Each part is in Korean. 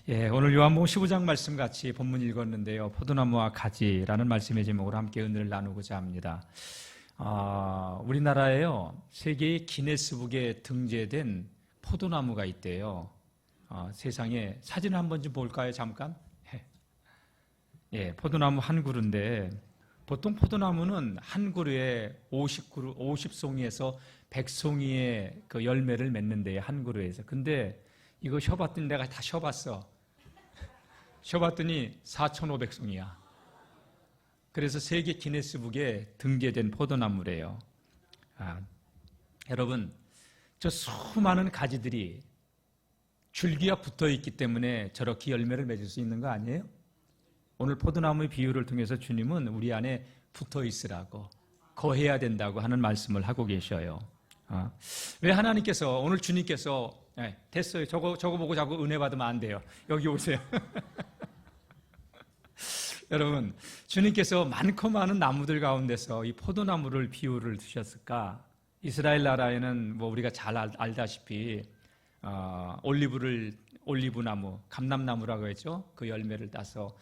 오늘 요한복음 15장 말씀 같이 본문 읽었는데요. 포도나무와 가지라는 말씀의 제목으로 함께 은혜를 나누고자 합니다. 우리나라에요, 세계의 기네스북에 등재된 포도나무가 있대요. 세상에 사진을 한번 좀 볼까요? 잠깐. 포도나무 한 그루인데, 보통 포도나무는 한 그루에 50송이에서 100송이의 그 열매를 맺는데요, 한 그루에서. 근데 이거 쉬어봤더니 내가 다 쉬어봤더니 4,500송이야. 그래서 세계 기네스북에 등재된 포도나무래요. 여러분, 저 수많은 가지들이 줄기와 붙어 있기 때문에 저렇게 열매를 맺을 수 있는 거 아니에요? 오늘 포도나무의 비유를 통해서 주님은 우리 안에 붙어 있으라고, 거해야 된다고 하는 말씀을 하고 계셔요. 왜 하나님께서, 오늘 주님께서, 됐어요. 저거 보고 자꾸 은혜 받으면 안 돼요. 여기 오세요. 여러분, 주님께서 많고 많은 나무들 가운데서 이 포도나무를 비유를 두셨을까? 이스라엘 나라에는 뭐 우리가 잘 알다시피 올리브나무, 감람나무라고 했죠. 그 열매를 따서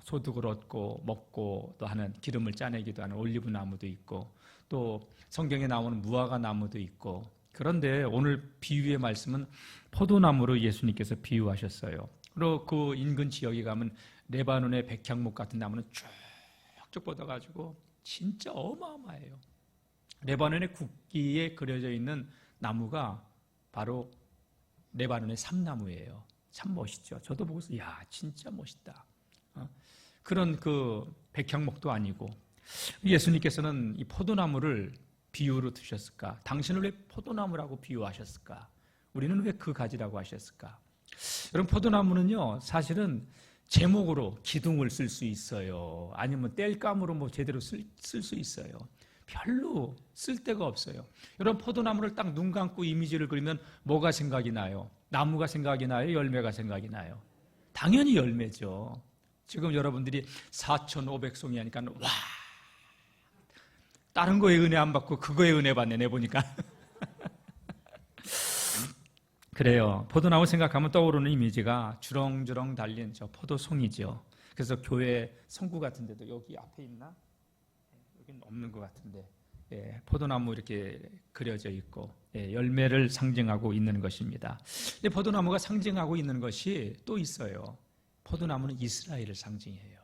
소득을 얻고 먹고 또 하는, 기름을 짜내기도 하는 올리브나무도 있고, 또 성경에 나오는 무화과 나무도 있고. 그런데 오늘 비유의 말씀은 포도나무로 예수님께서 비유하셨어요. 그리고 그 인근 지역에 가면 레바논의 백향목 같은 나무는 쭉쭉 뻗어가지고 진짜 어마어마해요. 레바논의 국기에 그려져 있는 나무가 바로 레바논의 삼나무예요. 참 멋있죠. 저도 보고서 진짜 멋있다. 그런 그 백향목도 아니고, 예수님께서는 이 포도나무를 비유로 두셨을까? 당신을 왜 포도나무라고 비유하셨을까? 우리는 왜 그 가지라고 하셨을까? 여러분, 포도나무는요, 사실은 제목으로 기둥을 쓸 수 있어요. 아니면 땔감으로 뭐 제대로 쓸 수 있어요. 별로 쓸데가 없어요. 여러분, 포도나무를 딱 눈 감고 이미지를 그리면 뭐가 생각이 나요? 나무가 생각이 나요? 열매가 생각이 나요? 당연히 열매죠. 지금 여러분들이 4,500송이 하니까 와, 다른 거에 은혜 안 받고 그거에 은혜 받네, 내보니까. 그래요. 포도나무 생각하면 떠오르는 이미지가 주렁주렁 달린 저 포도송이죠. 그래서 교회 성구 같은 데도 여기 앞에 있나? 여기는 없는 것 같은데, 포도나무 이렇게 그려져 있고, 열매를 상징하고 있는 것입니다. 근데 포도나무가 상징하고 있는 것이 또 있어요. 포도나무는 이스라엘을 상징해요.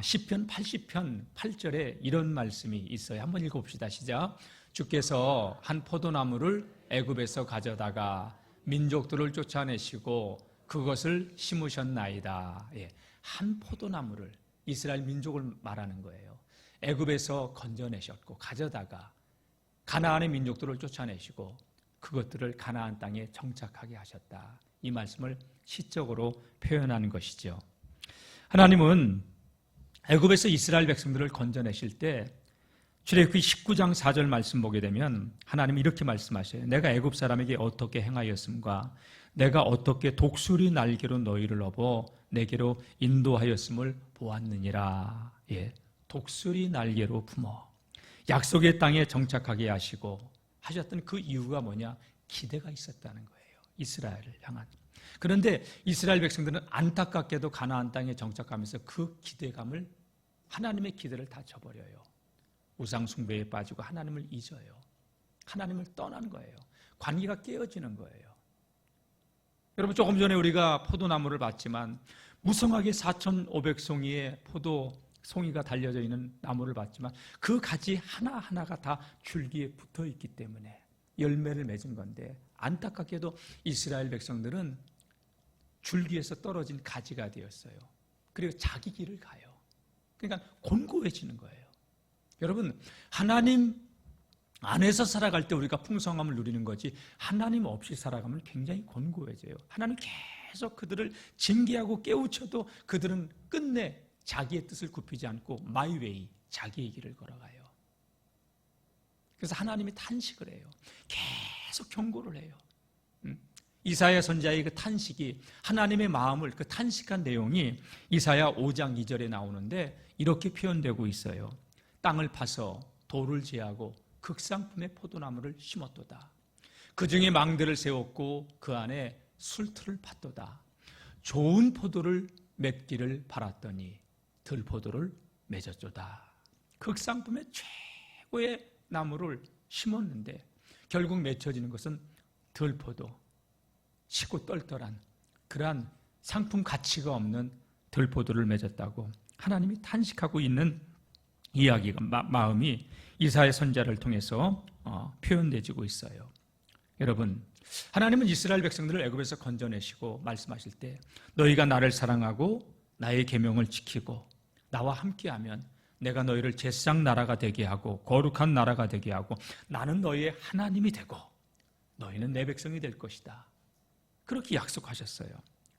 시편 80편 8절에 이런 말씀이 있어요. 한번 읽어봅시다. 시작. 주께서 한 포도나무를 애굽에서 가져다가 민족들을 쫓아내시고 그것을 심으셨나이다. 한 포도나무를, 이스라엘 민족을 말하는 거예요. 애굽에서 건져내셨고 가져다가 가나안의 민족들을 쫓아내시고 그것들을 가나안 땅에 정착하게 하셨다. 이 말씀을 시적으로 표현하는 것이죠. 하나님은 애굽에서 이스라엘 백성들을 건져내실 때 출애굽기 19장 4절 말씀 보게 되면 하나님이 이렇게 말씀하셔요. 내가 애굽 사람에게 어떻게 행하였음과 내가 어떻게 독수리 날개로 너희를 업어 내게로 인도하였음을 보았느니라. 독수리 날개로 품어 약속의 땅에 정착하게 하시고 하셨던 그 이유가 뭐냐? 기대가 있었다는 거예요. 이스라엘을 향한. 그런데 이스라엘 백성들은 안타깝게도 가나안 땅에 정착하면서 그 기대감을, 하나님의 기대를 다 저버려요. 우상 숭배에 빠지고 하나님을 잊어요. 하나님을 떠난 거예요. 관계가 깨어지는 거예요. 여러분, 조금 전에 우리가 포도나무를 봤지만 무성하게 4,500송이의 포도송이가 달려져 있는 나무를 봤지만 그 가지 하나하나가 다 줄기에 붙어 있기 때문에 열매를 맺은 건데, 안타깝게도 이스라엘 백성들은 줄기에서 떨어진 가지가 되었어요. 그리고 자기 길을 가요. 그러니까 곤고해지는 거예요. 여러분, 하나님 안에서 살아갈 때 우리가 풍성함을 누리는 거지, 하나님 없이 살아가면 굉장히 곤고해져요. 하나님 계속 그들을 징계하고 깨우쳐도 그들은 끝내 자기의 뜻을 굽히지 않고 마이 웨이, 자기의 길을 걸어가요. 그래서 하나님이 탄식을 해요. 계속 경고를 해요. 이사야 선지자의 그 탄식이, 하나님의 마음을, 그 탄식한 내용이 이사야 5장 2절에 나오는데 이렇게 표현되고 있어요. 땅을 파서 돌을 제하고 극상품의 포도나무를 심었도다. 그 중에 망대를 세웠고 그 안에 술틀을 팠도다. 좋은 포도를 맺기를 바랐더니 들포도를 맺었도다. 극상품의 최고의 나무를 심었는데 결국 맺혀지는 것은 들포도, 시고 떨떨한 그러한 상품 가치가 없는 들포도를 맺었다고 하나님이 탄식하고 있는 이야기가 마음이 이사야 선지자를 통해서 표현되지고 있어요. 여러분, 하나님은 이스라엘 백성들을 애굽에서 건져내시고 말씀하실 때 너희가 나를 사랑하고 나의 계명을 지키고 나와 함께하면 내가 너희를 제사장 나라가 되게 하고 거룩한 나라가 되게 하고 나는 너희의 하나님이 되고 너희는 내 백성이 될 것이다. 그렇게 약속하셨어요.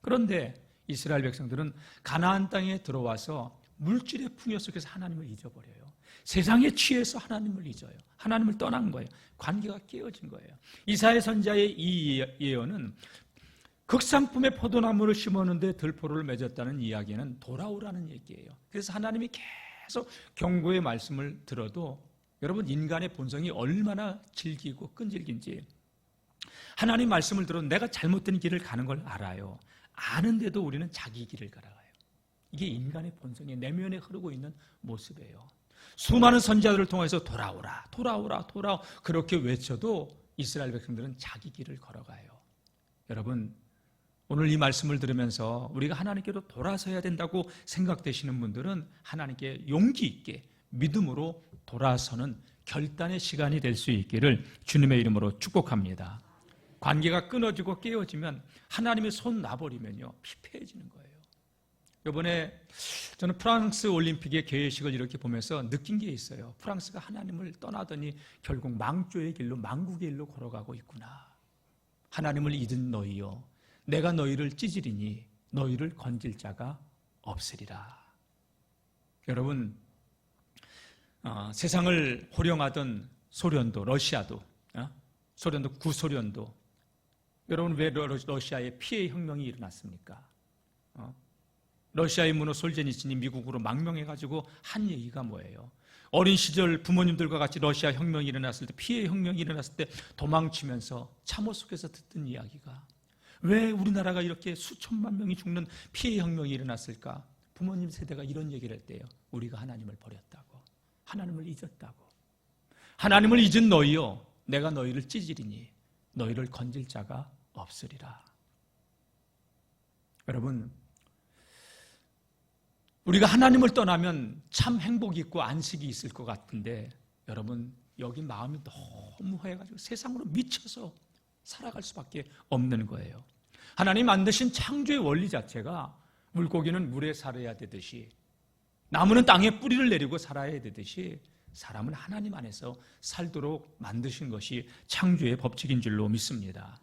그런데 이스라엘 백성들은 가나안 땅에 들어와서 물질의 풍요 속에서 하나님을 잊어버려요. 세상에 취해서 하나님을 잊어요. 하나님을 떠난 거예요. 관계가 깨어진 거예요. 이사야 선지자의 이 예언은 극상품의 포도나무를 심었는데 들포를 맺었다는 이야기는 돌아오라는 얘기예요. 그래서 하나님이 계속 경고의 말씀을 들어도 여러분, 인간의 본성이 얼마나 질기고 끈질긴지 하나님 말씀을 들어도 내가 잘못된 길을 가는 걸 알아요. 아는데도 우리는 자기 길을 걸어가요. 이게 인간의 본성이 내면에 흐르고 있는 모습이에요. 수많은 선지자들을 통해서 돌아오라, 돌아오라, 돌아오 그렇게 외쳐도 이스라엘 백성들은 자기 길을 걸어가요. 여러분, 오늘 이 말씀을 들으면서 우리가 하나님께로 돌아서야 된다고 생각되시는 분들은 하나님께 용기 있게 믿음으로 돌아서는 결단의 시간이 될 수 있기를 주님의 이름으로 축복합니다. 관계가 끊어지고 깨어지면 하나님의 손 놔버리면요 피폐해지는 거예요. 이번에 저는 프랑스 올림픽의 개회식을 이렇게 보면서 느낀 게 있어요. 프랑스가 하나님을 떠나더니 결국 망조의 길로, 망국의 길로 걸어가고 있구나. 하나님을 잊은 너희여, 내가 너희를 찢으리니 너희를 건질 자가 없으리라. 여러분, 세상을 호령하던 소련도, 러시아도, 소련도, 구소련도, 여러분 왜 러시아에 피해 혁명이 일어났습니까? 러시아의 문호 솔제니친이 미국으로 망명해가지고 한 얘기가 뭐예요? 어린 시절 부모님들과 같이 러시아 혁명이 일어났을 때, 피해 혁명이 일어났을 때 도망치면서 참호 속에서 듣던 이야기가 왜 우리나라가 이렇게 수천만 명이 죽는 피해 혁명이 일어났을까? 부모님 세대가 이런 얘기를 했대요. 우리가 하나님을 버렸다고, 하나님을 잊었다고. 하나님을 잊은 너희여, 내가 너희를 찢으리니 너희를 건질 자가 없으리라. 여러분, 우리가 하나님을 떠나면 참 행복이 있고 안식이 있을 것 같은데 여러분, 여기 마음이 너무 허해가지고 세상으로 미쳐서 살아갈 수밖에 없는 거예요. 하나님 만드신 창조의 원리 자체가 물고기는 물에 살아야 되듯이, 나무는 땅에 뿌리를 내리고 살아야 되듯이 사람은 하나님 안에서 살도록 만드신 것이 창조의 법칙인 줄로 믿습니다.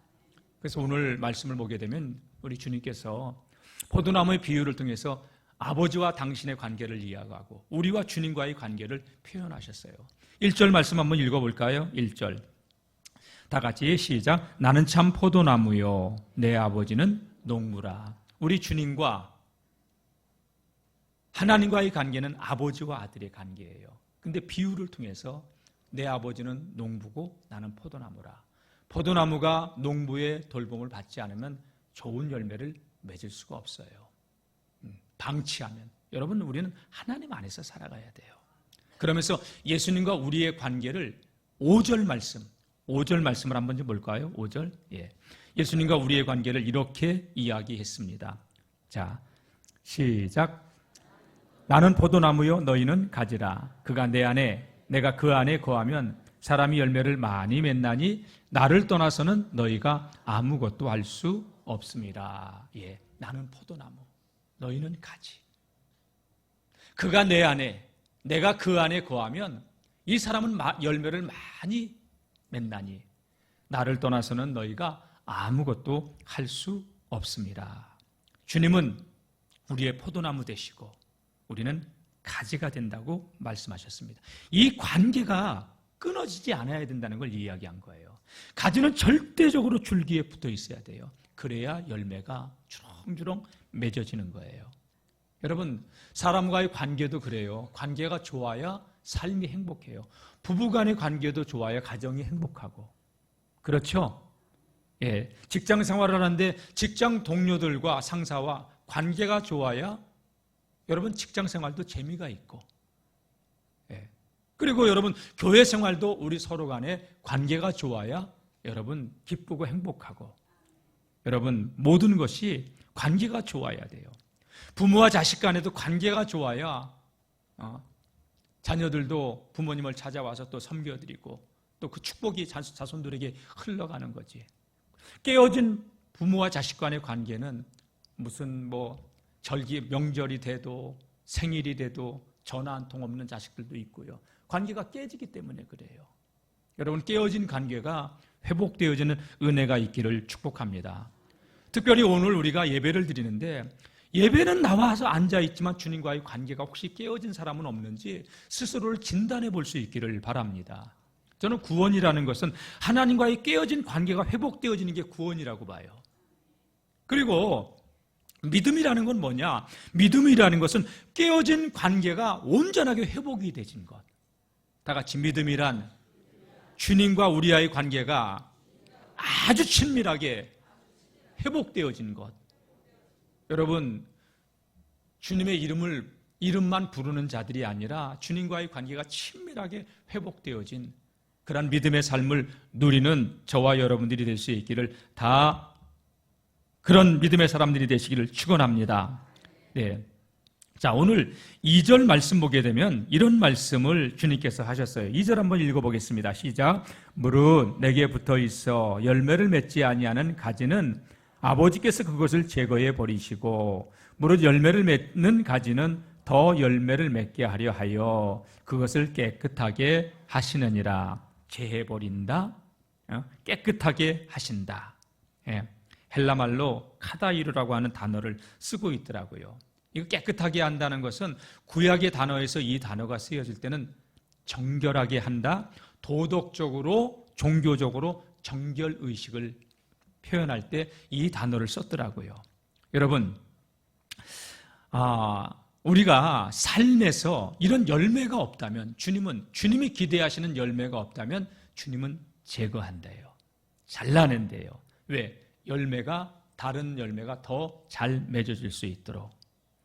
그래서 오늘 말씀을 보게 되면 우리 주님께서 포도나무의 비유를 통해서 아버지와 당신의 관계를 이야기하고 우리와 주님과의 관계를 표현하셨어요. 1절 말씀 한번 읽어볼까요? 1절 다 같이 시작. 나는 참 포도나무요 내 아버지는 농부라. 우리 주님과 하나님과의 관계는 아버지와 아들의 관계예요. 근데 비유를 통해서 내 아버지는 농부고 나는 포도나무라. 포도나무가 농부의 돌봄을 받지 않으면 좋은 열매를 맺을 수가 없어요. 방치하면. 여러분, 우리는 하나님 안에서 살아가야 돼요. 그러면서 예수님과 우리의 관계를 5절 말씀을 한번 좀 볼까요? 5절. 예. 예수님과 우리의 관계를 이렇게 이야기했습니다. 자, 시작. 나는 포도나무요 너희는 가지라. 그가 내 안에 내가 그 안에 거하면 사람이 열매를 많이 맺나니 나를 떠나서는 너희가 아무것도 할 수 없습니다. 예, 나는 포도나무, 너희는 가지. 그가 내 안에, 내가 그 안에 거하면 이 사람은 열매를 많이 맺나니 나를 떠나서는 너희가 아무것도 할 수 없습니다. 주님은 우리의 포도나무 되시고 우리는 가지가 된다고 말씀하셨습니다. 이 관계가 끊어지지 않아야 된다는 걸 이야기한 거예요. 가지는 절대적으로 줄기에 붙어 있어야 돼요. 그래야 열매가 주렁주렁 맺어지는 거예요. 여러분, 사람과의 관계도 그래요. 관계가 좋아야 삶이 행복해요. 부부간의 관계도 좋아야 가정이 행복하고. 그렇죠? 직장 생활을 하는데 직장 동료들과 상사와 관계가 좋아야 여러분 직장 생활도 재미가 있고, 그리고 여러분 교회 생활도 우리 서로 간에 관계가 좋아야 여러분 기쁘고 행복하고, 여러분 모든 것이 관계가 좋아야 돼요. 부모와 자식 간에도 관계가 좋아야 자녀들도 부모님을 찾아와서 또 섬겨드리고 또 그 축복이 자손들에게 흘러가는 거지. 깨어진 부모와 자식 간의 관계는 무슨 절기 명절이 돼도 생일이 돼도 전화 한 통 없는 자식들도 있고요. 관계가 깨지기 때문에 그래요. 여러분 깨어진 관계가 회복되어지는 은혜가 있기를 축복합니다. 특별히 오늘 우리가 예배를 드리는데, 예배는 나와서 앉아있지만 주님과의 관계가 혹시 깨어진 사람은 없는지 스스로를 진단해 볼 수 있기를 바랍니다. 저는 구원이라는 것은 하나님과의 깨어진 관계가 회복되어지는 게 구원이라고 봐요. 그리고 믿음이라는 건 뭐냐? 믿음이라는 것은 깨어진 관계가 온전하게 회복이 되진 것. 다 같이 믿음이란 주님과 우리와의 관계가 아주 친밀하게 회복되어진 것. 여러분, 주님의 이름만 부르는 자들이 아니라 주님과의 관계가 친밀하게 회복되어진 그런 믿음의 삶을 누리는 저와 여러분들이 될 수 있기를, 다 그런 믿음의 사람들이 되시기를 축원합니다. 자, 오늘 2절 말씀 보게 되면 이런 말씀을 주님께서 하셨어요. 2절 한번 읽어보겠습니다. 시작. 무릇 내게 붙어 있어 열매를 맺지 아니하는 가지는 아버지께서 그것을 제거해 버리시고, 무릇 열매를 맺는 가지는 더 열매를 맺게 하려 하여 그것을 깨끗하게 하시느니라. 제해버린다, 깨끗하게 하신다. 헬라말로 카다이루라고 하는 단어를 쓰고 있더라고요. 이거 깨끗하게 한다는 것은 구약의 단어에서 이 단어가 쓰여질 때는 정결하게 한다, 도덕적으로 종교적으로 정결의식을 표현할 때 이 단어를 썼더라고요. 여러분, 우리가 삶에서 이런 열매가 없다면, 주님이 기대하시는 열매가 없다면 주님은 제거한대요. 잘라낸대요. 왜? 다른 열매가 더 잘 맺어질 수 있도록.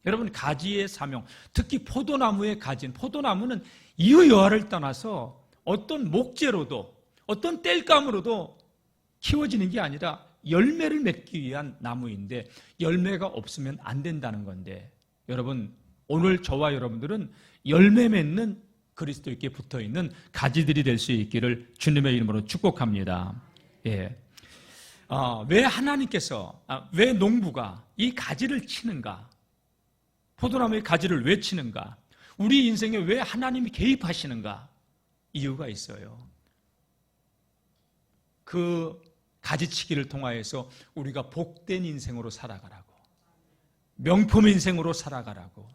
여러분, 가지의 사명, 특히 포도나무의 가지는, 포도나무는 이유 여하를 떠나서 어떤 목재로도 어떤 땔감으로도 키워지는 게 아니라 열매를 맺기 위한 나무인데, 열매가 없으면 안 된다는 건데, 여러분 오늘 저와 여러분들은 열매 맺는 그리스도께 붙어있는 가지들이 될 수 있기를 주님의 이름으로 축복합니다. 왜 하나님께서, 왜 농부가 이 가지를 치는가? 포도나무의 가지를 왜 치는가? 우리 인생에 왜 하나님이 개입하시는가? 이유가 있어요. 그 가지치기를 통하여서 우리가 복된 인생으로 살아가라고, 명품 인생으로 살아가라고,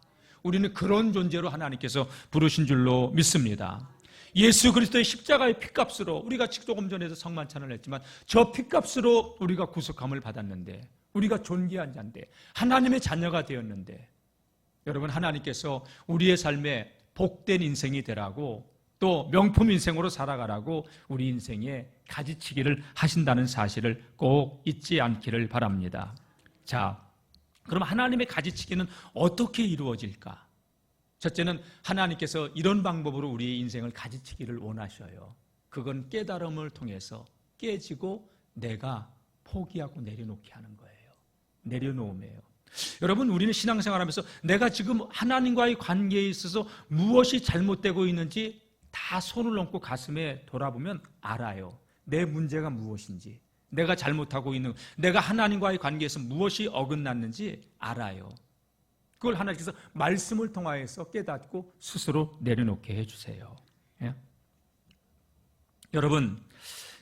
우리는 그런 존재로 하나님께서 부르신 줄로 믿습니다. 예수 그리스도의 십자가의 피값으로, 우리가 조금 전에도 성만찬을 했지만 저 피값으로 우리가 구속함을 받았는데, 우리가 존귀한 자인데, 하나님의 자녀가 되었는데, 여러분 하나님께서 우리의 삶에 복된 인생이 되라고, 또 명품 인생으로 살아가라고 우리 인생에 가지치기를 하신다는 사실을 꼭 잊지 않기를 바랍니다. 자, 그럼 하나님의 가지치기는 어떻게 이루어질까? 첫째는 하나님께서 이런 방법으로 우리의 인생을 가지치기를 원하셔요. 그건 깨달음을 통해서 깨지고 내가 포기하고 내려놓게 하는 거예요. 내려놓음이에요. 여러분, 우리는 신앙생활하면서 내가 지금 하나님과의 관계에 있어서 무엇이 잘못되고 있는지 다 손을 얹고 가슴에 돌아보면 알아요. 내 문제가 무엇인지, 내가 잘못하고 있는, 내가 하나님과의 관계에서 무엇이 어긋났는지 알아요. 그걸 하나님께서 말씀을 통하여서 깨닫고 스스로 내려놓게 해주세요. 여러분,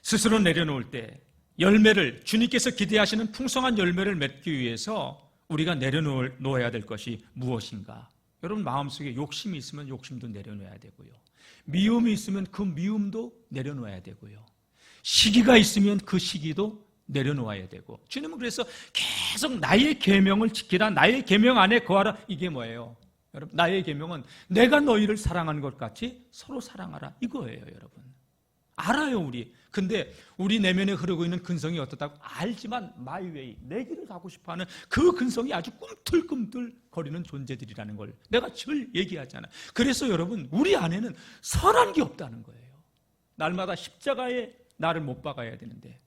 스스로 내려놓을 때 열매를, 주님께서 기대하시는 풍성한 열매를 맺기 위해서 우리가 내려놓아야 될 것이 무엇인가? 여러분, 마음속에 욕심이 있으면 욕심도 내려놓아야 되고요, 미움이 있으면 그 미움도 내려놓아야 되고요, 시기가 있으면 그 시기도 내려놓아야 되고, 주님은 그래서 계속 나의 계명을 지키라, 나의 계명 안에 거하라. 이게 뭐예요? 여러분, 나의 계명은 내가 너희를 사랑하는 것 같이 서로 사랑하라, 이거예요. 여러분, 알아요, 우리. 근데 우리 내면에 흐르고 있는 근성이 어떻다고 알지만 마이웨이, 내 길을 가고 싶어하는 그 근성이 아주 꿈틀꿈틀 거리는 존재들이라는 걸 내가 늘 얘기하잖아요. 그래서 여러분, 우리 안에는 선한 게 없다는 거예요. 날마다 십자가에 나를 못 박아야 되는데,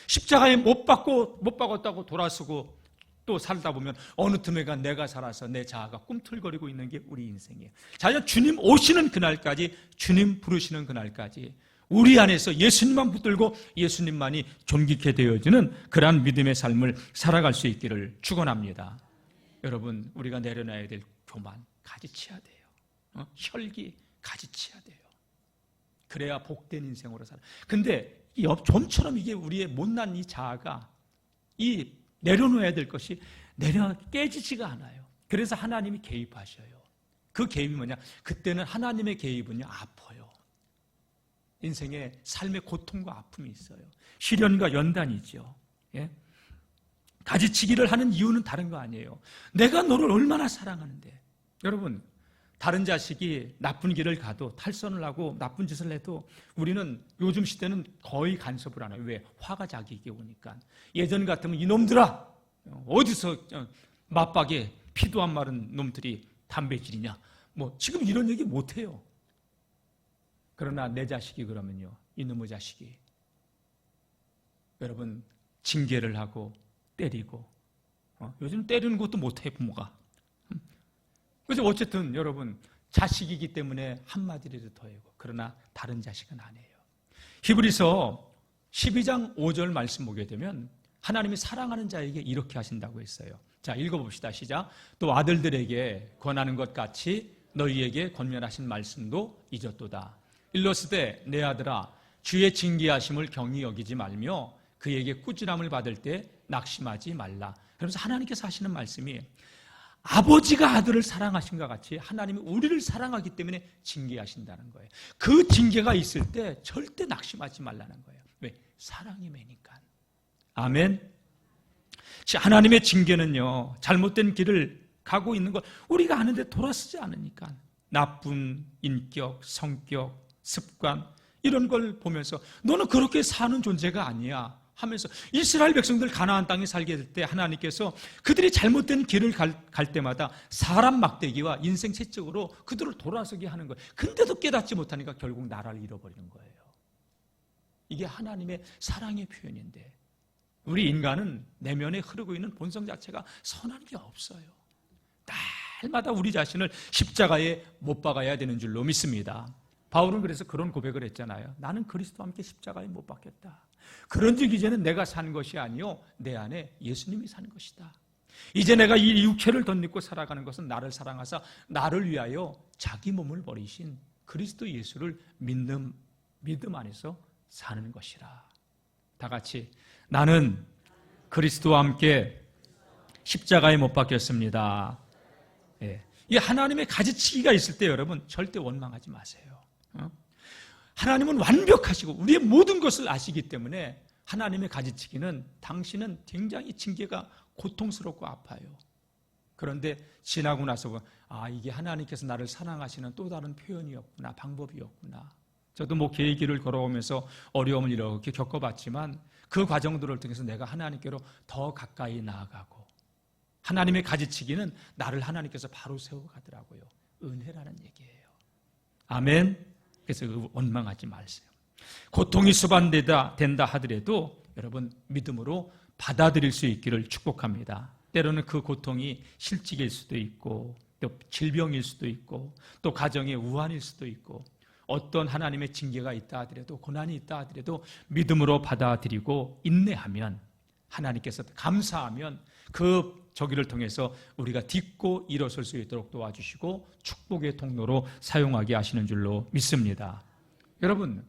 십자가에 못 박았다고 돌아서고 또 살다 보면 어느 틈에가 내가 살아서 내 자아가 꿈틀거리고 있는 게 우리 인생이에요. 자, 주님 오시는 그날까지, 주님 부르시는 그날까지 우리 안에서 예수님만 붙들고 예수님만이 존귀케 되어지는 그러한 믿음의 삶을 살아갈 수 있기를 축원합니다. 여러분, 우리가 내려놔야 될 교만 가지쳐야 돼요. 혈기 가지쳐야 돼요. 그래야 복된 인생으로 살아. 근데 좀처럼 이게 우리의 못난 이 자아가 이 내려놓아야 될 것이 깨지지가 않아요. 그래서 하나님이 개입하셔요. 그 개입이 뭐냐? 그때는 하나님의 개입은요, 아파요. 인생에 삶의 고통과 아픔이 있어요. 시련과 연단이죠. 예? 가지치기를 하는 이유는 다른 거 아니에요. 내가 너를 얼마나 사랑하는데. 여러분, 다른 자식이 나쁜 길을 가도, 탈선을 하고 나쁜 짓을 해도 우리는 요즘 시대는 거의 간섭을 안 해요. 왜? 화가 자기에게 오니까. 예전 같으면 이놈들아, 어디서 맞박에 피도 안 마른 놈들이 담배질이냐, 뭐 지금 이런 얘기 못 해요. 그러나 내 자식이 그러면요, 이놈의 자식이 여러분 징계를 하고 때리고, 요즘 때리는 것도 못해 부모가. 그래서 어쨌든 여러분, 자식이기 때문에 한마디라도 더 해고, 그러나 다른 자식은 안 해요. 히브리서 12장 5절 말씀 보게 되면 하나님이 사랑하는 자에게 이렇게 하신다고 했어요. 자, 읽어봅시다. 시작. 또 아들들에게 권하는 것 같이 너희에게 권면하신 말씀도 잊었도다. 일러스되 내 아들아, 주의 징계하심을 경히 여기지 말며 그에게 꾸지람을 받을 때 낙심하지 말라. 그러면서 하나님께서 하시는 말씀이, 아버지가 아들을 사랑하신 것 같이 하나님이 우리를 사랑하기 때문에 징계하신다는 거예요. 그 징계가 있을 때 절대 낙심하지 말라는 거예요. 왜? 사랑이 매니까. 아멘. 하나님의 징계는요, 잘못된 길을 가고 있는 걸 우리가 아는데 돌아서지 않으니까, 나쁜 인격, 성격, 습관 이런 걸 보면서 너는 그렇게 사는 존재가 아니야 하면서, 이스라엘 백성들 가나안 땅에 살게 될 때 하나님께서 그들이 잘못된 길을 갈 때마다 사람 막대기와 인생 채찍으로 그들을 돌아서게 하는 거예요. 근데도 깨닫지 못하니까 결국 나라를 잃어버리는 거예요. 이게 하나님의 사랑의 표현인데, 우리 인간은 내면에 흐르고 있는 본성 자체가 선한 게 없어요. 날마다 우리 자신을 십자가에 못 박아야 되는 줄로 믿습니다. 바울은 그래서 그런 고백을 했잖아요. 나는 그리스도와 함께 십자가에 못 박혔다. 그런즉 이제는 내가 산 것이 아니요 내 안에 예수님이 사는 것이다. 이제 내가 이 육체를 덧입고 살아가는 것은 나를 사랑하사 나를 위하여 자기 몸을 버리신 그리스도 예수를 믿음 안에서 사는 것이라. 다 같이, 나는 그리스도와 함께 십자가에 못 박혔습니다. 예. 이 하나님의 가지치기가 있을 때 여러분 절대 원망하지 마세요. 하나님은 완벽하시고 우리의 모든 것을 아시기 때문에 하나님의 가지치기는, 당신은 굉장히 징계가 고통스럽고 아파요. 그런데 지나고 나서 이게 하나님께서 나를 사랑하시는 또 다른 표현이었구나, 방법이었구나. 저도 목회의 길을 걸어오면서 어려움을 이렇게 겪어봤지만 그 과정들을 통해서 내가 하나님께로 더 가까이 나아가고, 하나님의 가지치기는 나를 하나님께서 바로 세워가더라고요. 은혜라는 얘기예요. 아멘. 그래서 원망하지 마세요. 고통이 수반된다 하더라도 여러분 믿음으로 받아들일 수 있기를 축복합니다. 때로는 그 고통이 실직일 수도 있고, 또 질병일 수도 있고, 또 가정의 우환일 수도 있고, 어떤 하나님의 징계가 있다 하더라도, 고난이 있다 하더라도 믿음으로 받아들이고 인내하면, 하나님께서 감사하면 그 저기를 통해서 우리가 딛고 일어설 수 있도록 도와주시고 축복의 통로로 사용하게 하시는 줄로 믿습니다. 여러분,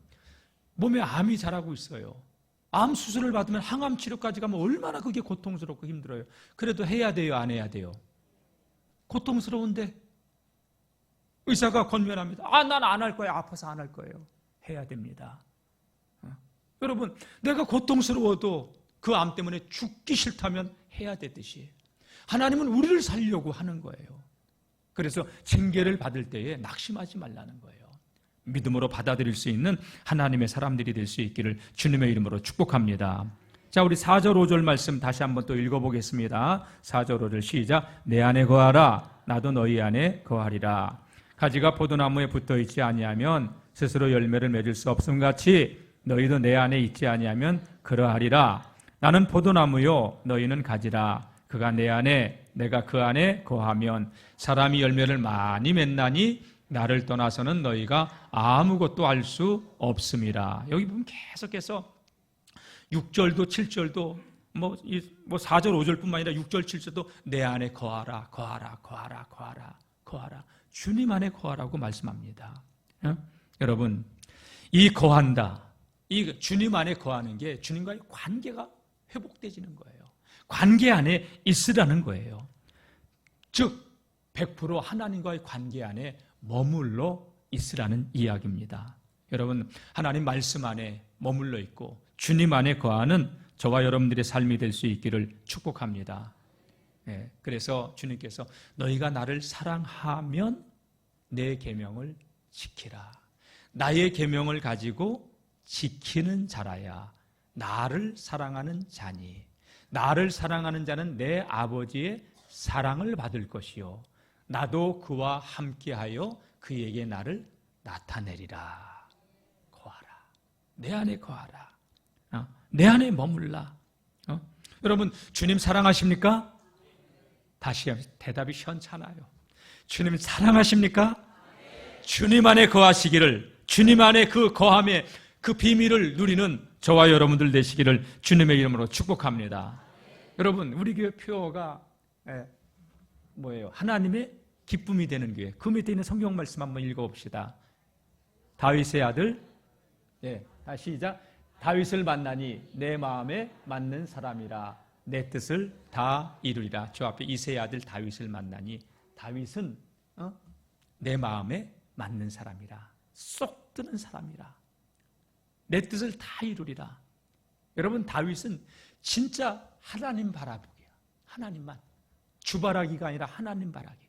몸에 암이 자라고 있어요. 암 수술을 받으면 항암 치료까지 가면 얼마나 그게 고통스럽고 힘들어요. 그래도 해야 돼요, 안 해야 돼요? 고통스러운데 의사가 권면합니다. 난 안 할 거예요. 아파서 안 할 거예요. 해야 됩니다. 여러분, 내가 고통스러워도 그 암 때문에 죽기 싫다면 해야 되듯이 하나님은 우리를 살려고 하는 거예요. 그래서 징계를 받을 때에 낙심하지 말라는 거예요. 믿음으로 받아들일 수 있는 하나님의 사람들이 될 수 있기를 주님의 이름으로 축복합니다. 자, 우리 4절 5절 말씀 다시 한번 또 읽어보겠습니다. 4절 5절 시작. 내 안에 거하라 나도 너희 안에 거하리라. 가지가 포도나무에 붙어있지 아니하면 스스로 열매를 맺을 수 없음같이 너희도 내 안에 있지 아니하면 그러하리라. 나는 포도나무요 너희는 가지라. 그가 내 안에 내가 그 안에 거하면 사람이 열매를 많이 맺나니 나를 떠나서는 너희가 아무것도 할 수 없음이라. 여기 보면 계속해서 6절도 7절도 뭐 4절 5절뿐만 아니라 6절 7절도 내 안에 거하라 거하라 거하라 거하라 거하라. 주님 안에 거하라고 말씀합니다. 여러분, 이 거한다, 이 주님 안에 거하는 게 주님과의 관계가 회복되지는 거예요. 관계 안에 있으라는 거예요. 즉 100% 하나님과의 관계 안에 머물러 있으라는 이야기입니다. 여러분, 하나님 말씀 안에 머물러 있고 주님 안에 거하는 저와 여러분들의 삶이 될 수 있기를 축복합니다. 그래서 주님께서 너희가 나를 사랑하면 내 계명을 지키라. 나의 계명을 가지고 지키는 자라야 나를 사랑하는 자니 나를 사랑하는 자는 내 아버지의 사랑을 받을 것이요 나도 그와 함께하여 그에게 나를 나타내리라. 거하라. 내 안에 거하라. 내 안에 머물라. 여러분, 주님 사랑하십니까? 다시 대답이 시원찮아요. 주님 사랑하십니까? 주님 안에 거하시기를, 주님 안에 그 거함의 그 비밀을 누리는 저와 여러분들 되시기를 주님의 이름으로 축복합니다. 여러분, 우리 교회 표어가 뭐예요? 하나님의 기쁨이 되는 교회. 그 밑에 있는 성경 말씀 한번 읽어봅시다. 다윗의 아들, 다시 시작. 다윗을 만나니 내 마음에 맞는 사람이라 내 뜻을 다 이루리라. 저 앞에 이새의 아들 다윗을 만나니 다윗은 내 마음에 맞는 사람이라, 쏙 드는 사람이라, 내 뜻을 다 이루리라. 여러분, 다윗은 진짜 하나님 바라보기야. 하나님만. 주바라기가 아니라 하나님 바라기.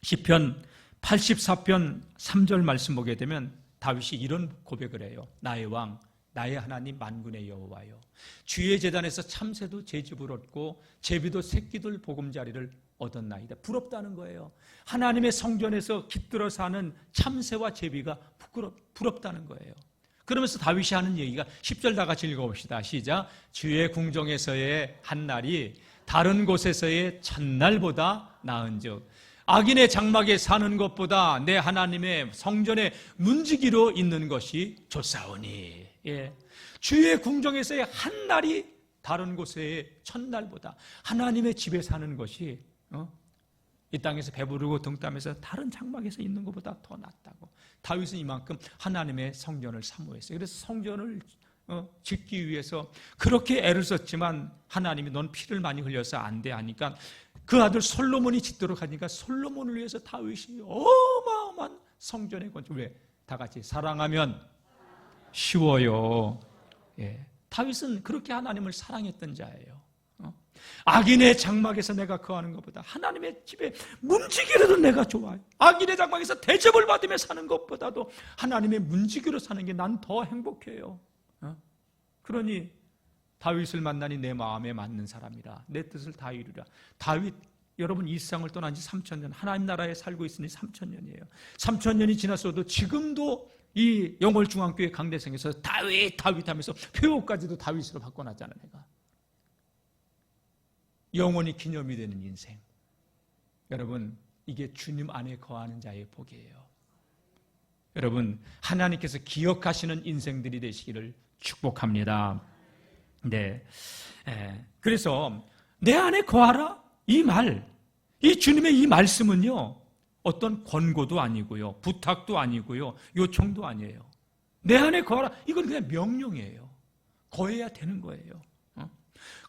시편 84편 3절 말씀 보게 되면 다윗이 이런 고백을 해요. 나의 왕, 나의 하나님 만군의 여호와여, 주의 제단에서 참새도 제집을 얻고 제비도 새끼들 보금자리를 얻었나이다. 부럽다는 거예요. 하나님의 성전에서 깃들어 사는 참새와 제비가 부럽다는 거예요. 그러면서 다윗이 하는 얘기가 10절 다 같이 읽어봅시다. 시작. 주의 궁정에서의 한날이 다른 곳에서의 첫날보다 나은즉 악인의 장막에 사는 것보다 내 하나님의 성전에 문지기로 있는 것이 좋사오니. 주의 궁정에서의 한날이 다른 곳의 첫날보다, 하나님의 집에 사는 것이 이 땅에서 배부르고 등땀에서 다른 장막에서 있는 것보다 더 낫다고. 다윗은 이만큼 하나님의 성전을 사모했어요. 그래서 성전을 짓기 위해서 그렇게 애를 썼지만 하나님이 넌 피를 많이 흘려서 안 돼 하니까 그 아들 솔로몬이 짓도록 하니까 솔로몬을 위해서 다윗이 어마어마한 성전의 건축. 왜? 다 같이 사랑하면 쉬워요. 다윗은 그렇게 하나님을 사랑했던 자예요. 악인의 장막에서 내가 거하는 것보다 하나님의 집에 문지기로도 내가 좋아요. 악인의 장막에서 대접을 받으며 사는 것보다도 하나님의 문지기로 사는 게 난 더 행복해요. 그러니 다윗을 만나니 내 마음에 맞는 사람이라 내 뜻을 다 이루라. 다윗, 여러분 이 세상을 떠난 지 3,000년, 하나님 나라에 살고 있으니 3,000년이에요. 3,000년이 지났어도 지금도 이 영월중앙교회 강대성에서 다윗 하면서 표어까지도 다윗으로 바꿔놨잖아. 내가 영원히 기념이 되는 인생. 여러분, 이게 주님 안에 거하는 자의 복이에요. 여러분, 하나님께서 기억하시는 인생들이 되시기를 축복합니다. 그래서 내 안에 거하라, 이 말, 이 주님의 이 말씀은요, 어떤 권고도 아니고요, 부탁도 아니고요, 요청도 아니에요. 내 안에 거하라, 이건 그냥 명령이에요. 거해야 되는 거예요.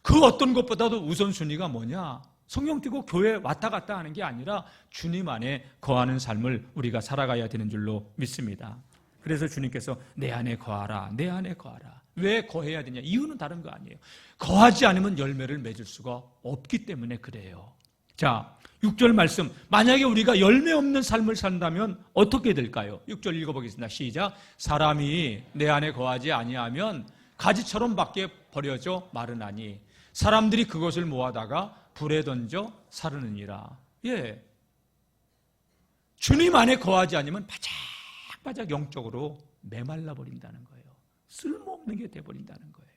그 어떤 것보다도 우선순위가 뭐냐? 성경 띄고 교회 왔다 갔다 하는 게 아니라 주님 안에 거하는 삶을 우리가 살아가야 되는 줄로 믿습니다. 그래서 주님께서 내 안에 거하라, 내 안에 거하라. 왜 거해야 되냐? 이유는 다른 거 아니에요. 거하지 않으면 열매를 맺을 수가 없기 때문에 그래요. 자, 6절 말씀, 만약에 우리가 열매 없는 삶을 산다면 어떻게 될까요? 6절 읽어보겠습니다. 시작. 사람이 내 안에 거하지 아니하면 가지처럼 밖에 버려져 마르나니 사람들이 그것을 모아다가 불에 던져 사르느니라. 예, 주님 안에 거하지 않으면 바짝바짝 영적으로 메말라 버린다는 거예요. 쓸모없는 게 돼버린다는 거예요.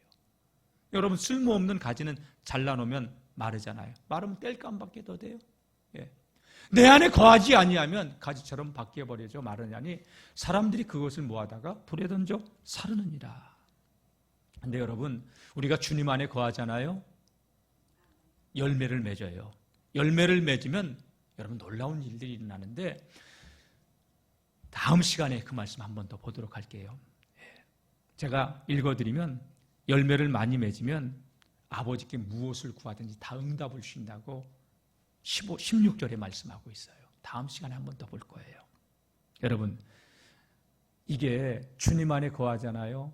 여러분, 쓸모없는 가지는 잘라놓으면 마르잖아요. 마르면 땔감밖에 더 돼요. 예. 내 안에 거하지 아니하면 가지처럼 밖에 버려져 마르냐니 사람들이 그것을 모아다가 불에 던져 사르느니라. 근데 여러분, 우리가 주님 안에 거하잖아요. 열매를 맺어요. 열매를 맺으면 여러분 놀라운 일들이 일어나는데 다음 시간에 그 말씀 한 번 더 보도록 할게요. 제가 읽어드리면 열매를 많이 맺으면 아버지께 무엇을 구하든지 다 응답을 주신다고 16절에 말씀하고 있어요. 다음 시간에 한 번 더 볼 거예요. 여러분, 이게 주님 안에 거하잖아요.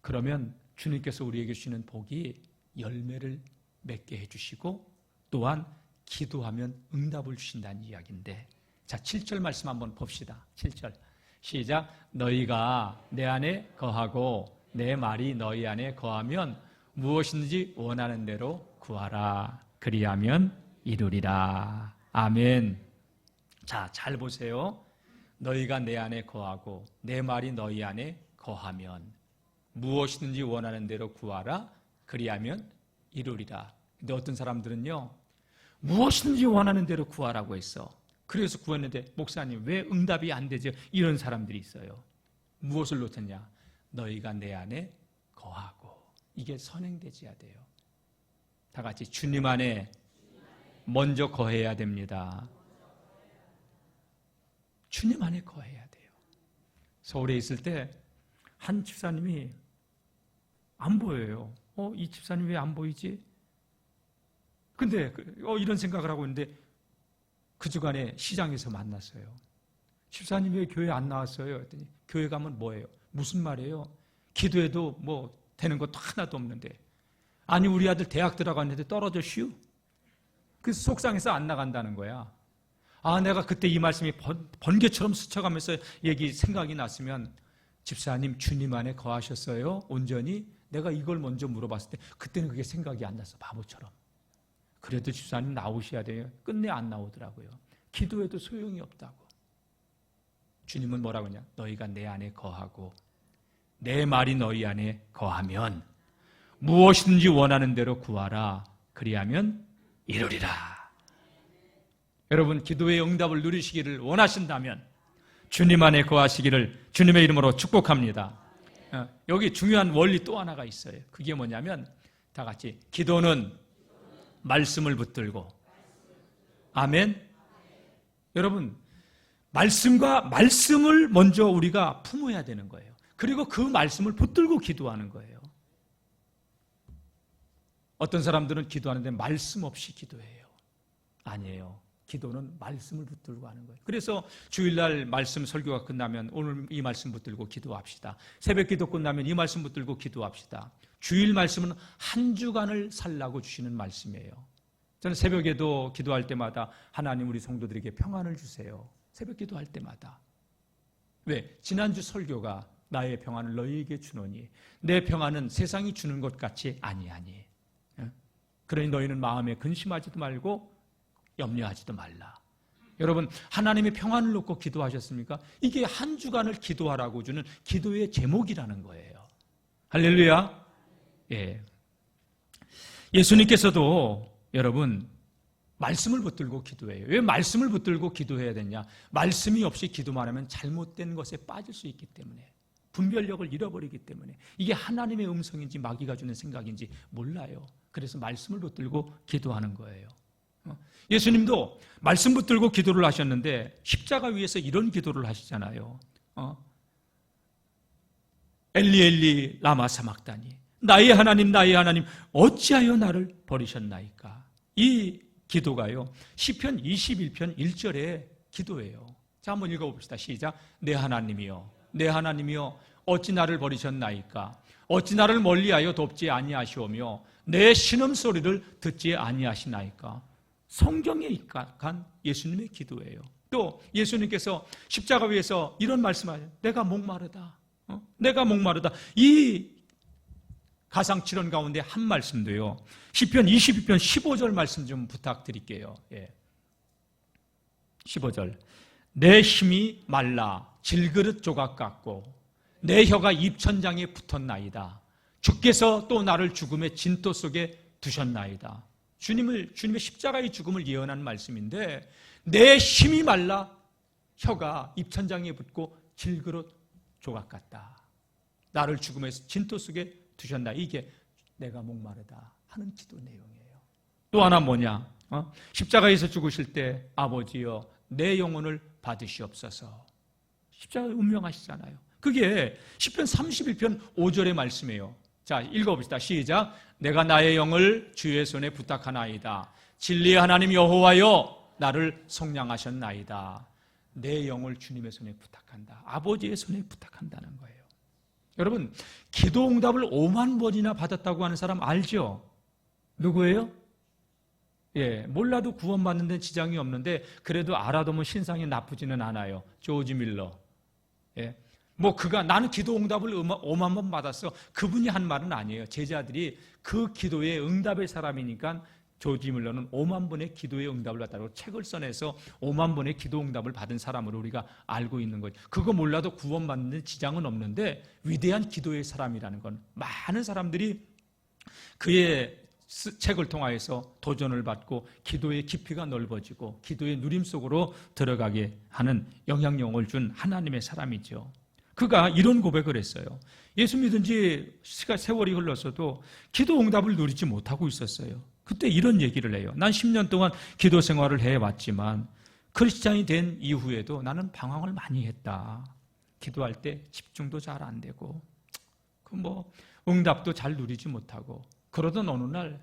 그러면 주님께서 우리에게 주시는 복이 열매를 맺게 해주시고 또한 기도하면 응답을 주신다는 이야기인데, 자, 7절 말씀 한번 봅시다. 7절 시작. 너희가 내 안에 거하고 내 말이 너희 안에 거하면 무엇이든지 원하는 대로 구하라. 그리하면 이루리라. 아멘. 자, 잘 보세요. 너희가 내 안에 거하고 내 말이 너희 안에 거하면 무엇이든지 원하는 대로 구하라. 그리하면 이루리라. 근데 어떤 사람들은요, 무엇이든지 원하는 대로 구하라고 했어. 그래서 구했는데 목사님 왜 응답이 안 되죠? 이런 사람들이 있어요. 무엇을 놓쳤냐? 너희가 내 안에 거하고. 이게 선행되어야 돼요. 다 같이 주님 안에 먼저 거해야 됩니다. 주님 안에 거해야 돼요. 서울에 있을 때 한 집사님이 안 보여요. 이 집사님 왜 안 보이지? 근데 이런 생각을 하고 있는데 그 주간에 시장에서 만났어요. 집사님 왜 교회 안 나왔어요? 했더니 교회 가면 뭐예요? 무슨 말이에요? 기도해도 뭐 되는 것도 하나도 없는데. 아니, 우리 아들 대학 들어갔는데 떨어져 쉬우? 그래서 속상해서 안 나간다는 거야. 아, 내가 그때 이 말씀이 번개처럼 스쳐가면서 생각이 났으면 집사님 주님 안에 거하셨어요? 온전히? 내가 이걸 먼저 물어봤을 때 그때는 그게 생각이 안 났어. 바보처럼. 그래도 집사님 나오셔야 돼요. 끝내 안 나오더라고요. 기도해도 소용이 없다고. 주님은 뭐라고 하냐? 너희가 내 안에 거하고 내 말이 너희 안에 거하면 무엇이든지 원하는 대로 구하라. 그리하면 이루리라. 여러분, 기도의 응답을 누리시기를 원하신다면 주님 안에 거하시기를 주님의 이름으로 축복합니다. 여기 중요한 원리 또 하나가 있어요. 그게 뭐냐면 다 같이 기도는 말씀을 붙들고. 아멘. 여러분, 말씀을 먼저 우리가 품어야 되는 거예요. 그리고 그 말씀을 붙들고 기도하는 거예요. 어떤 사람들은 기도하는데 말씀 없이 기도해요. 아니에요. 기도는 말씀을 붙들고 하는 거예요. 그래서 주일날 말씀 설교가 끝나면 오늘 이 말씀 붙들고 기도합시다. 새벽 기도 끝나면 이 말씀 붙들고 기도합시다. 주일 말씀은 한 주간을 살라고 주시는 말씀이에요. 저는 새벽에도 기도할 때마다 하나님 우리 성도들에게 평안을 주세요. 새벽 기도할 때마다. 왜? 지난주 설교가 나의 평안을 너희에게 주노니 내 평안은 세상이 주는 것 같이 아니하니. 그러니 너희는 마음에 근심하지도 말고 염려하지도 말라. 여러분, 하나님의 평안을 놓고 기도하셨습니까? 이게 한 주간을 기도하라고 주는 기도의 제목이라는 거예요. 할렐루야. 예. 예수님께서도 여러분 말씀을 붙들고 기도해요. 왜 말씀을 붙들고 기도해야 되냐? 말씀이 없이 기도만 하면 잘못된 것에 빠질 수 있기 때문에, 분별력을 잃어버리기 때문에, 이게 하나님의 음성인지 마귀가 주는 생각인지 몰라요. 그래서 말씀을 붙들고 기도하는 거예요. 예수님도 말씀 붙들고 기도를 하셨는데 십자가 위에서 이런 기도를 하시잖아요. 엘리 엘리 라마 사막다니, 나의 하나님 어찌하여 나를 버리셨나이까. 이 기도가요 시편 21편 1절의 기도예요. 자, 한번 읽어봅시다. 시작. 내 하나님이여 어찌 나를 버리셨나이까. 어찌 나를 멀리하여 돕지 아니하시오며 내 신음소리를 듣지 아니하시나이까. 성경에 입각한 예수님의 기도예요. 또 예수님께서 십자가 위에서 이런 말씀하세요. 내가 목마르다. 내가 목마르다. 이 가상칠언 가운데 한 말씀도요. 시편 22편 15절 말씀 좀 부탁드릴게요. 15절. 내 힘이 말라 질그릇 조각 같고 내 혀가 입천장에 붙었나이다. 주께서 또 나를 죽음의 진토 속에 두셨나이다. 주님의 십자가의 죽음을 예언하는 말씀인데 내 힘이 말라 혀가 입천장에 붙고 질그릇 조각 같다. 나를 죽음의 진토 속에 두셨나. 이게 내가 목마르다 하는 기도 내용이에요. 또 하나 뭐냐? 십자가에서 죽으실 때 아버지여 내 영혼을 받으시옵소서. 십자가 운명하시잖아요. 그게 시편 31편 5절의 말씀이에요. 자, 읽어봅시다. 시작. 내가 나의 영을 주의 손에 부탁하나이다. 진리의 하나님 여호와여 나를 속량하셨나이다. 내 영을 주님의 손에 부탁한다. 아버지의 손에 부탁한다는 거예요. 여러분, 기도 응답을 5만 번이나 받았다고 하는 사람 알죠? 누구예요? 몰라도 구원받는 데 지장이 없는데 그래도 알아두면 신상이 나쁘지는 않아요. 조지 밀러. 그가 나는 기도 응답을 5만 번 받았어. 그분이 한 말은 아니에요. 제자들이 그 기도의 응답의 사람이니까 조지 밀러는 5만 번의 기도의 응답을 받았다고 책을 써내서 5만 번의 기도 응답을 받은 사람으로 우리가 알고 있는 거죠. 그거 몰라도 구원받는 데 지장은 없는데 위대한 기도의 사람이라는 건 많은 사람들이 그의 책을 통하여서 도전을 받고 기도의 깊이가 넓어지고 기도의 누림 속으로 들어가게 하는 영향력을 준 하나님의 사람이죠. 그가 이런 고백을 했어요. 예수 믿은 지 세월이 흘렀어도 기도 응답을 누리지 못하고 있었어요. 그때 이런 얘기를 해요. 난 10년 동안 기도 생활을 해왔지만 크리스찬이 된 이후에도 나는 방황을 많이 했다. 기도할 때 집중도 잘 안 되고 응답도 잘 누리지 못하고 그러던 어느 날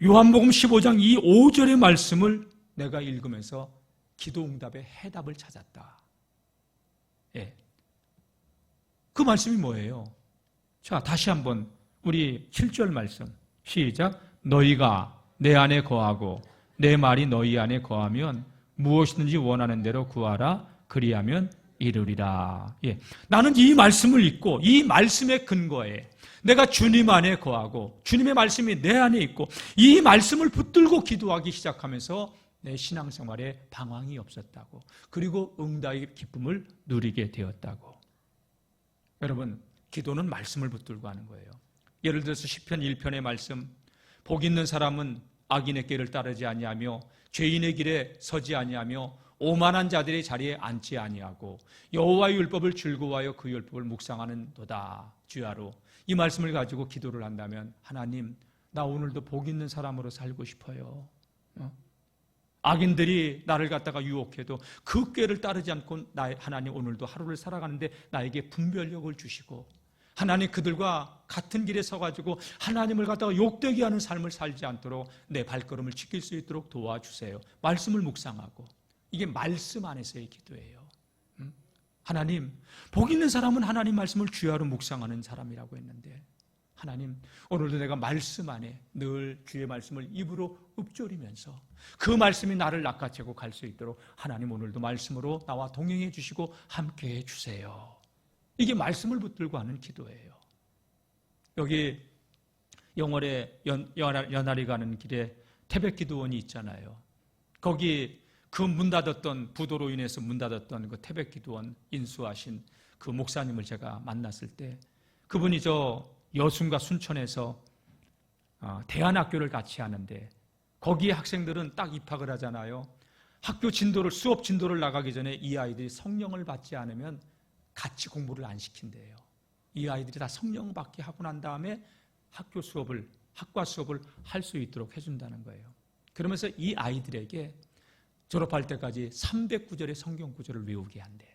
요한복음 15장 이 5절의 말씀을 내가 읽으면서 기도 응답의 해답을 찾았다. 그 말씀이 뭐예요? 자, 다시 한번 우리 7절 말씀 시작. 너희가 내 안에 거하고 내 말이 너희 안에 거하면 무엇이든지 원하는 대로 구하라. 그리하면 이루리라. 나는 이 말씀을 읽고 이 말씀의 근거에 내가 주님 안에 거하고 주님의 말씀이 내 안에 있고 이 말씀을 붙들고 기도하기 시작하면서 내 신앙생활에 방황이 없었다고, 그리고 응답의 기쁨을 누리게 되었다고. 여러분, 기도는 말씀을 붙들고 하는 거예요. 예를 들어서 시편 1편의 말씀, 복 있는 사람은 악인의 길을 따르지 아니하며 죄인의 길에 서지 아니하며 오만한 자들의 자리에 앉지 아니하고 여호와의 율법을 즐거워하여 그 율법을 묵상하는도다. 주야로 이 말씀을 가지고 기도를 한다면, 하나님, 나 오늘도 복 있는 사람으로 살고 싶어요. 악인들이 나를 갖다가 유혹해도 그 꾀를 따르지 않고 하나님 오늘도 하루를 살아가는데 나에게 분별력을 주시고, 하나님 그들과 같은 길에 서가지고 하나님을 갖다가 욕되게 하는 삶을 살지 않도록 내 발걸음을 지킬 수 있도록 도와주세요. 말씀을 묵상하고, 이게 말씀 안에서의 기도예요. 하나님, 복 있는 사람은 하나님 말씀을 주야로 묵상하는 사람이라고 했는데, 하나님, 오늘도 내가 말씀 안에 늘 주의 말씀을 입으로 읊조리면서 그 말씀이 나를 낚아채고 갈 수 있도록 하나님 오늘도 말씀으로 나와 동행해 주시고 함께 해 주세요. 이게 말씀을 붙들고 하는 기도예요. 여기 영월에 연알이 가는 길에 태백기도원이 있잖아요. 거기 그 문 닫았던, 부도로 인해서 문 닫았던 그 태백기도원 인수하신 그 목사님을 제가 만났을 때, 그분이 저 여순과 순천에서 대안학교를 같이 하는데, 거기에 학생들은 딱 입학을 하잖아요. 학교 진도를, 수업 진도를 나가기 전에 이 아이들이 성령을 받지 않으면 같이 공부를 안 시킨대요. 이 아이들이 다 성령 받게 하고 난 다음에 학과 수업을 할 수 있도록 해준다는 거예요. 그러면서 이 아이들에게 졸업할 때까지 300구절의 성경 구절을 외우게 한대요.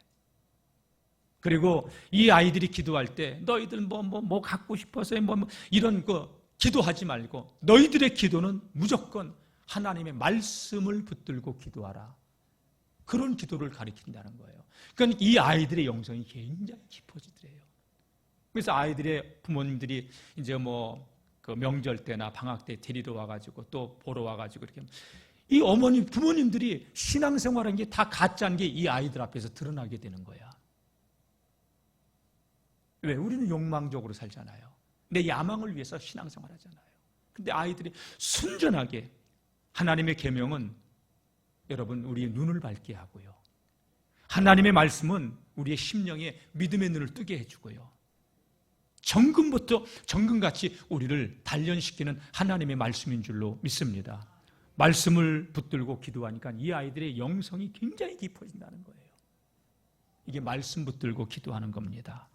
그리고 이 아이들이 기도할 때 너희들 뭐 갖고 싶어서 이런 거 기도하지 말고 너희들의 기도는 무조건 하나님의 말씀을 붙들고 기도하라. 그런 기도를 가르친다는 거예요. 그러니까 이 아이들의 영성이 굉장히 깊어지더래요. 그래서 아이들의 부모님들이 이제 그 명절 때나 방학 때 데리러 와가지고 또 보러 와가지고 이렇게 이 어머님, 부모님들이 신앙생활한 게 다 가짜인 게 이 아이들 앞에서 드러나게 되는 거야. 왜? 우리는 욕망적으로 살잖아요. 내 야망을 위해서 신앙생활 하잖아요. 근데 아이들이 순전하게 하나님의 계명은 여러분 우리의 눈을 밝게 하고요. 하나님의 말씀은 우리의 심령에 믿음의 눈을 뜨게 해주고요. 정금부터 정금같이 우리를 단련시키는 하나님의 말씀인 줄로 믿습니다. 말씀을 붙들고 기도하니까 이 아이들의 영성이 굉장히 깊어진다는 거예요. 이게 말씀 붙들고 기도하는 겁니다.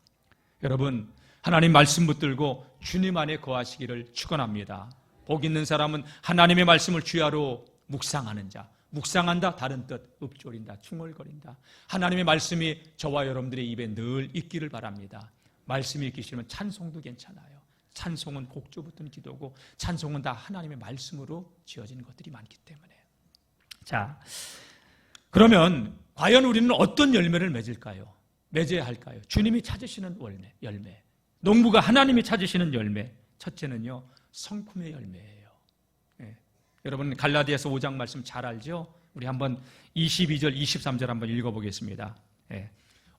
여러분, 하나님 말씀 붙들고 주님 안에 거하시기를 축원합니다. 복 있는 사람은 하나님의 말씀을 주야로 묵상하는 자. 묵상한다 다른 뜻 읊조린다 중얼거린다. 하나님의 말씀이 저와 여러분들의 입에 늘 있기를 바랍니다. 말씀이 있기 싫으면 찬송도 괜찮아요. 찬송은 곡조 붙은 기도고 찬송은 다 하나님의 말씀으로 지어진 것들이 많기 때문에. 자, 그러면 과연 우리는 어떤 열매를 맺을까요? 맺어야 할까요? 주님이 찾으시는 열매. 농부가 하나님이 찾으시는 열매. 첫째는요, 성품의 열매예요. 예. 여러분 갈라디아서 5장 말씀 잘 알죠? 우리 한번 22절, 23절 한번 읽어보겠습니다. 예.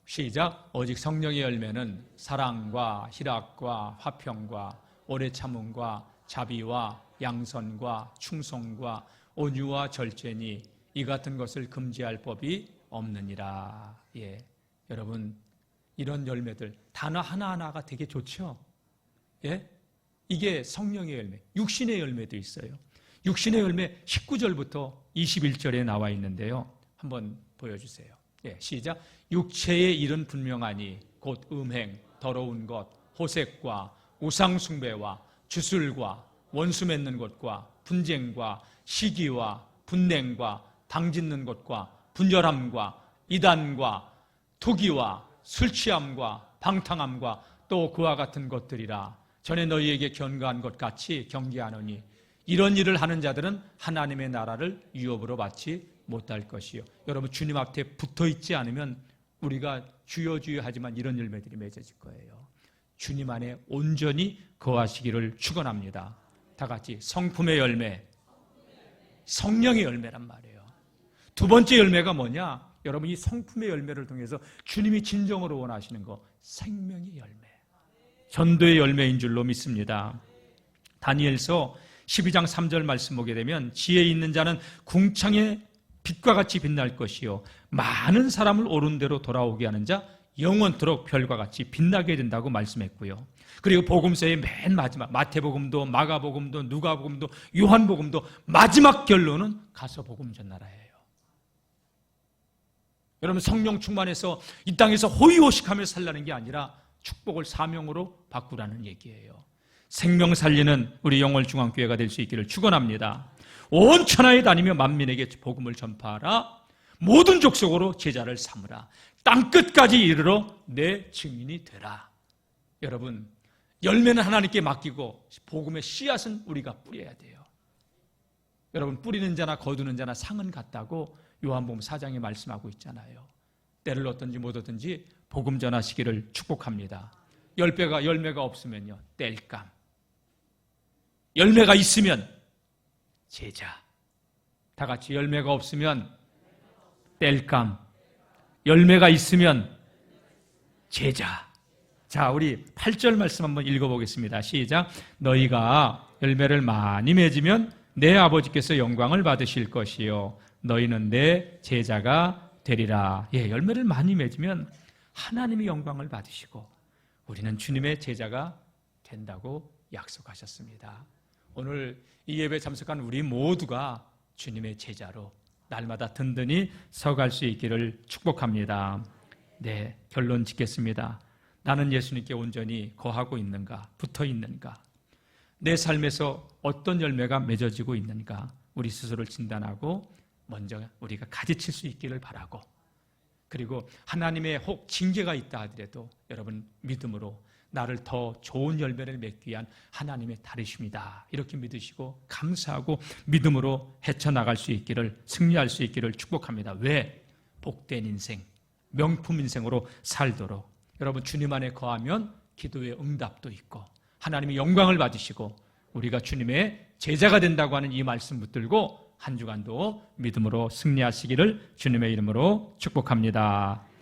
시작. 오직 성령의 열매는 사랑과 희락과 화평과 오래 참음과 자비와 양선과 충성과 온유와 절제니 이 같은 것을 금지할 법이 없느니라. 예. 여러분 이런 열매들 단어 하나하나가 되게 좋죠? 예? 이게 성령의 열매, 육신의 열매도 있어요. 육신의 열매 19절부터 21절에 나와 있는데요. 한번 보여주세요. 예, 시작. 육체의 일은 분명하니 곧 음행, 더러운 것, 호색과 우상숭배와 주술과 원수 맺는 것과 분쟁과 시기와 분냉과 당짓는 것과 분절함과 이단과 투기와 술취함과 방탕함과 또 그와 같은 것들이라. 전에 너희에게 경고한 것 같이 경계하노니 이런 일을 하는 자들은 하나님의 나라를 유업으로 받지 못할 것이요. 여러분 주님 앞에 붙어있지 않으면 우리가 주여 주여 하지만 이런 열매들이 맺어질 거예요. 주님 안에 온전히 거하시기를 축원합니다. 다 같이 성품의 열매, 성령의 열매란 말이에요. 두 번째 열매가 뭐냐? 여러분 이 성품의 열매를 통해서 주님이 진정으로 원하시는 거 생명의 열매, 전도의 열매인 줄로 믿습니다. 다니엘서 12장 3절 말씀 보게 되면 지혜 있는 자는 궁창의 빛과 같이 빛날 것이요 많은 사람을 옳은 대로 돌아오게 하는 자 영원토록 별과 같이 빛나게 된다고 말씀했고요. 그리고 복음서의 맨 마지막 마태복음도 마가복음도 누가복음도 요한복음도 마지막 결론은 가서 복음 전하라예요. 여러분 성령 충만해서 이 땅에서 호의호식하며 살라는 게 아니라 축복을 사명으로 바꾸라는 얘기예요. 생명 살리는 우리 영월중앙교회가 될 수 있기를 축원합니다. 온 천하에 다니며 만민에게 복음을 전파하라. 모든 족속으로 제자를 삼으라. 땅끝까지 이르러 내 증인이 되라. 여러분 열매는 하나님께 맡기고 복음의 씨앗은 우리가 뿌려야 돼요. 여러분 뿌리는 자나 거두는 자나 상은 같다고 요한복음 4장에 말씀하고 있잖아요. 때를 얻든지 못 얻든지 복음 전하시기를 축복합니다. 열매가 없으면요 땔감, 열매가 있으면 제자. 다 같이 열매가 없으면 땔감, 열매가 있으면 제자. 자, 우리 8절 말씀 한번 읽어보겠습니다. 시작. 너희가 열매를 많이 맺으면 내 아버지께서 영광을 받으실 것이요 너희는 내 제자가 되리라. 예, 열매를 많이 맺으면 하나님의 영광을 받으시고 우리는 주님의 제자가 된다고 약속하셨습니다. 오늘 이 예배에 참석한 우리 모두가 주님의 제자로 날마다 든든히 서갈 수 있기를 축복합니다. 네, 결론 짓겠습니다. 나는 예수님께 온전히 거하고 있는가? 붙어 있는가? 내 삶에서 어떤 열매가 맺어지고 있는가? 우리 스스로를 진단하고 먼저 우리가 가지칠 수 있기를 바라고, 그리고 하나님의 혹 징계가 있다 하더라도 여러분 믿음으로 나를 더 좋은 열매를 맺기 위한 하나님의 다리심이다 이렇게 믿으시고 감사하고 믿음으로 헤쳐나갈 수 있기를, 승리할 수 있기를 축복합니다. 왜? 복된 인생, 명품 인생으로 살도록. 여러분 주님 안에 거하면 기도의 응답도 있고 하나님의 영광을 받으시고 우리가 주님의 제자가 된다고 하는 이 말씀 붙들고 한 주간도 믿음으로 승리하시기를 주님의 이름으로 축복합니다.